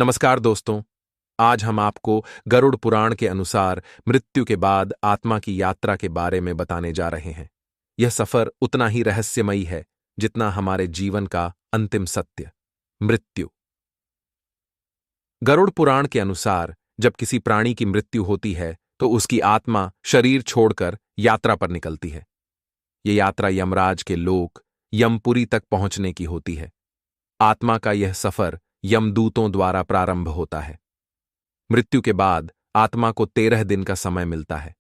नमस्कार दोस्तों। आज हम आपको गरुड़ पुराण के अनुसार मृत्यु के बाद आत्मा की यात्रा के बारे में बताने जा रहे हैं। यह सफर उतना ही रहस्यमयी है जितना हमारे जीवन का अंतिम सत्य, मृत्यु। गरुड़ पुराण के अनुसार जब किसी प्राणी की मृत्यु होती है तो उसकी आत्मा शरीर छोड़कर यात्रा पर निकलती है। यह यात्रा यमराज के लोक यमपुरी तक पहुंचने की होती है। आत्मा का यह सफर यमदूतों द्वारा प्रारंभ होता है। मृत्यु के बाद आत्मा को 13 दिन का समय मिलता है।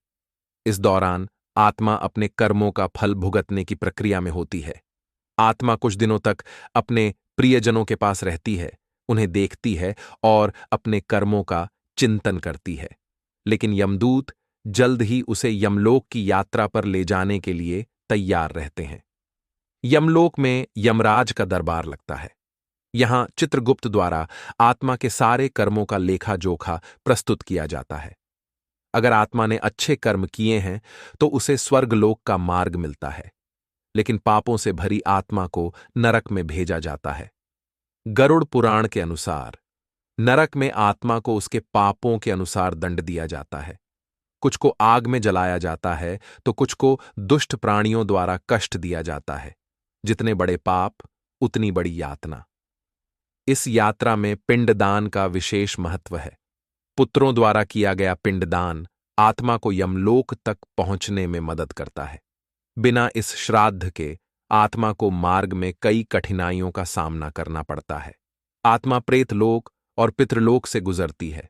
इस दौरान आत्मा अपने कर्मों का फल भुगतने की प्रक्रिया में होती है। आत्मा कुछ दिनों तक अपने प्रियजनों के पास रहती है, उन्हें देखती है और अपने कर्मों का चिंतन करती है। लेकिन यमदूत जल्द ही उसे यमलोक की यात्रा पर ले जाने के लिए तैयार रहते हैं। यमलोक में यमराज का दरबार लगता है। यहां चित्रगुप्त द्वारा आत्मा के सारे कर्मों का लेखा जोखा प्रस्तुत किया जाता है। अगर आत्मा ने अच्छे कर्म किए हैं तो उसे स्वर्गलोक का मार्ग मिलता है, लेकिन पापों से भरी आत्मा को नरक में भेजा जाता है। गरुड़ पुराण के अनुसार नरक में आत्मा को उसके पापों के अनुसार दंड दिया जाता है। कुछ को आग में जलाया जाता है तो कुछ को दुष्ट प्राणियों द्वारा कष्ट दिया जाता है। जितने बड़े पाप उतनी बड़ी यातना। इस यात्रा में पिंडदान का विशेष महत्व है। पुत्रों द्वारा किया गया पिंडदान आत्मा को यमलोक तक पहुंचने में मदद करता है। बिना इस श्राद्ध के आत्मा को मार्ग में कई कठिनाइयों का सामना करना पड़ता है। आत्मा प्रेतलोक और पितृलोक से गुजरती है।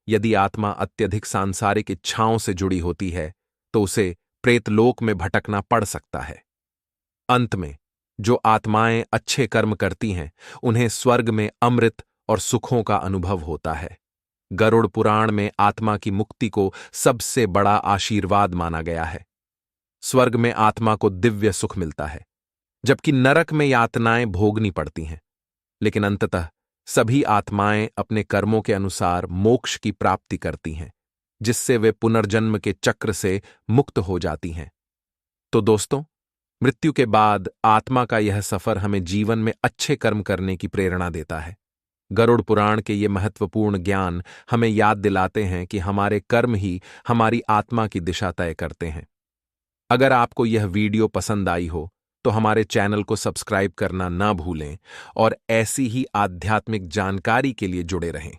यदि आत्मा अत्यधिक सांसारिक इच्छाओं से जुड़ी होती है तो उसे प्रेतलोक में भटकना पड़ सकता है। अंत में जो आत्माएं अच्छे कर्म करती हैं उन्हें स्वर्ग में अमृत और सुखों का अनुभव होता है। गरुड़ पुराण में आत्मा की मुक्ति को सबसे बड़ा आशीर्वाद माना गया है। स्वर्ग में आत्मा को दिव्य सुख मिलता है, जबकि नरक में यातनाएं भोगनी पड़ती हैं। लेकिन अंततः सभी आत्माएं अपने कर्मों के अनुसार मोक्ष की प्राप्ति करती हैं, जिससे वे पुनर्जन्म के चक्र से मुक्त हो जाती हैं। तो दोस्तों, मृत्यु के बाद आत्मा का यह सफर हमें जीवन में अच्छे कर्म करने की प्रेरणा देता है। गरुड़ पुराण के ये महत्वपूर्ण ज्ञान हमें याद दिलाते हैं कि हमारे कर्म ही हमारी आत्मा की दिशा तय करते हैं। अगर आपको यह वीडियो पसंद आई हो तो हमारे चैनल को सब्सक्राइब करना ना भूलें और ऐसी ही आध्यात्मिक जानकारी के लिए जुड़े रहें।